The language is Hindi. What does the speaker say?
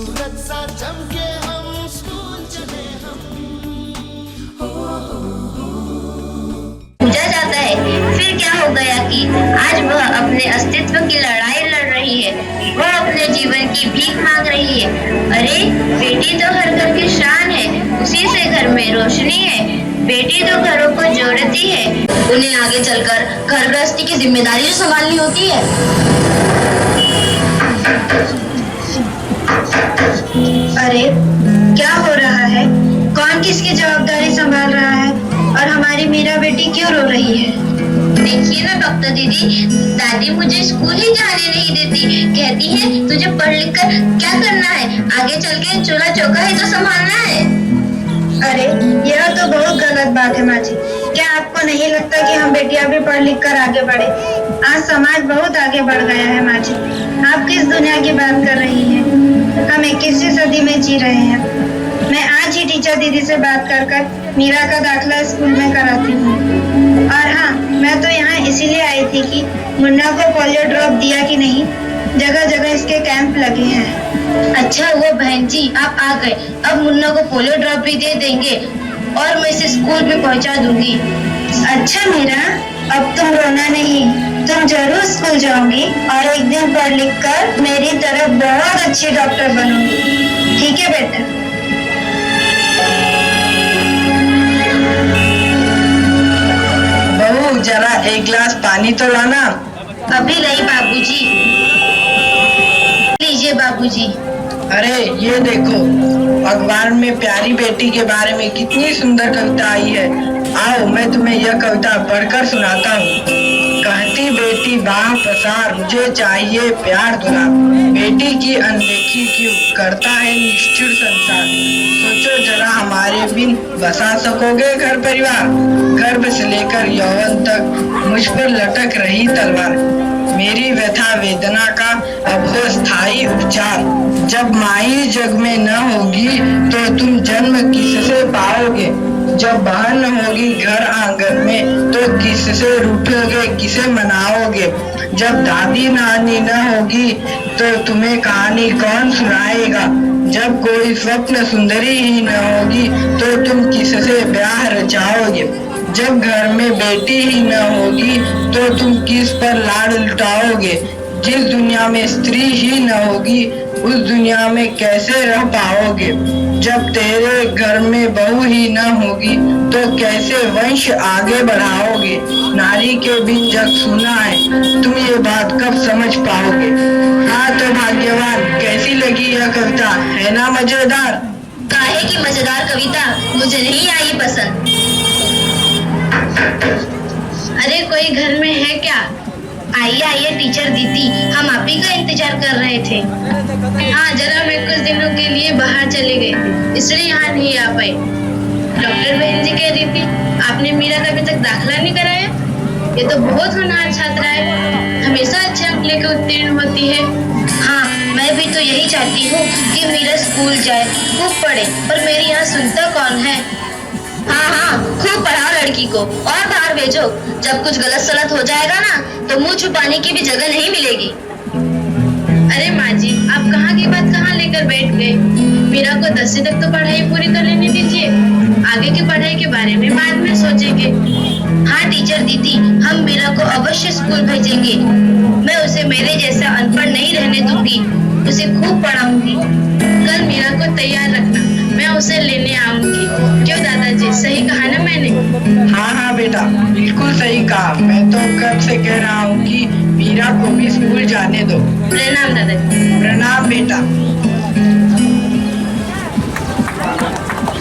सूरज सा चमके हम स्कूल चले हम। पूछा जाता है फिर क्या हो गया कि आज वह अपने अस्तित्व की लड़ाई लड़ रही है, वह अपने जीवन की भीख मांग रही है। अरे बेटी तो हर घर की शान है, उसी से घर में रोशनी है। बेटी तो घरों को जोड़ती है, उन्हें आगे चलकर घर गृहस्थी की जिम्मेदारी जो संभालनी होती है। अरे क्या हो रहा है? कौन किसकी जवाबदारी संभाल रहा है? और हमारी मीरा बेटी क्यों रो रही है? देखिए ना डॉक्टर दीदी, दादी मुझे स्कूल ही जाने नहीं देती। कहती है तुझे पढ़ लिख कर क्या करना है, आगे चल के चूल्हा चौका ही तो संभालना है। अरे यह तो बहुत गलत बात है माँ जी। क्या आपको नहीं लगता कि हम बेटियां भी पढ़ लिख कर आगे बढ़े? आज समाज बहुत आगे बढ़ गया है माँ जी। आप किस दुनिया की बात कर रही हैं? हम 21वीं सदी में जी रहे हैं। मैं आज ही टीचर दीदी से बात कर मीरा का दाखिला स्कूल में कराती हूँ। और हाँ, मैं तो यहाँ इसीलिए आई थी कि मुन्ना को पोलियो ड्रॉप दिया कि नहीं। जगह जगह इसके कैंप लगे हैं। अच्छा हुआ बहन जी आप आ गए। अब मुन्ना को पोलियो ड्रॉप भी दे देंगे और मैं इसे स्कूल में पहुँचा दूंगी। अच्छा मीरा, अब तुम रोना नहीं, तुम जरूर स्कूल जाओगी और एक दिन पढ़ लिख कर मेरी तरह बहुत अच्छी डॉक्टर बनोगी। ठीक है बेटा। बहू जरा एक गिलास पानी तो लाना। अभी नहीं बाबूजी। लीजिए बाबूजी। अरे ये देखो, अखबार में प्यारी बेटी के बारे में कितनी सुंदर कविता आई है। आओ मैं तुम्हें यह कविता पढ़कर सुनाता हूँ। कहती बेटी बाह पसार, मुझे चाहिए प्यार दुलार। बेटी की अनदेखी क्यों करता है निष्ठुर संसार। सोचो जरा हमारे बिन बसा सकोगे घर परिवार। गर्भ से लेकर यौवन तक मुझ पर लटक रही तलवार। मेरी व्यथा वेदना का अब हो स्थायी उपचार। जब माई जग में न होगी तो तुम जन्म किससे पाओगे। जब बहन न होगी घर आंगन में तो किससे रूठोगे, किसे मनाओगे। जब दादी नानी न होगी तो तुम्हें कहानी कौन सुनाएगा। जब कोई स्वप्न सुंदरी ही न होगी तो तुम किससे ब्याह रचाओगे। जब घर में बेटी ही न होगी तो तुम किस पर लाड लुटाओगे। जिस दुनिया में स्त्री ही न होगी उस दुनिया में कैसे रह पाओगे। जब तेरे घर में बहू ही न होगी तो कैसे वंश आगे बढ़ाओगे। नारी के बिन जग सूना है, तुम ये बात कब समझ पाओगे। हाँ तो भाग्यवान, कैसी लगी यह कविता, है ना मजेदार। काहे की मजेदार कविता, मुझे नहीं आई पसंद। अरे कोई घर में है क्या? आइए आइए टीचर दीदी, हम आप ही का इंतजार कर रहे थे। हाँ जरा मैं कुछ दिनों के लिए बाहर चले गए थे, इसलिए यहाँ नहीं आ पाई। डॉक्टर बहन जी कह रही थी आपने मीरा का अभी तक दाखिला नहीं कराया। ये तो बहुत होनहार छात्रा है, हमेशा अच्छे अंक लेकर उत्तीर्ण होती है। हाँ मैं भी तो यही चाहती हूँ कि मीरा स्कूल जाए, खूब पढ़े, पर मेरी यहाँ सुनता कौन है। हाँ खूब पढ़ाओ लड़की को और बाहर भेजो। जब कुछ गलत सलत हो जाएगा ना तो मुंह छुपाने की भी जगह नहीं मिलेगी। अरे माँ जी आप कहाँ की बात कहाँ लेकर बैठ गए। मीरा को 10वीं तक तो पढ़ाई पूरी कर लेने दीजिए, आगे की पढ़ाई के बारे में बाद में सोचेंगे। हाँ टीचर दीदी, हम मीरा को अवश्य स्कूल भेजेंगे। मैं उसे मेरे जैसा अनपढ़ नहीं रहने दूंगी, उसे खूब पढ़ाऊंगी। कल मीरा को तैयार रखना, मैं उसे लेने आऊंगी। क्यों दादाजी, सही कहा ना मैंने? हाँ बेटा, बिल्कुल सही कहा। मैं तो कब से कह रहा हूँ कि मीरा को भी स्कूल जाने दो। प्रणाम दादाजी। प्रणाम बेटा।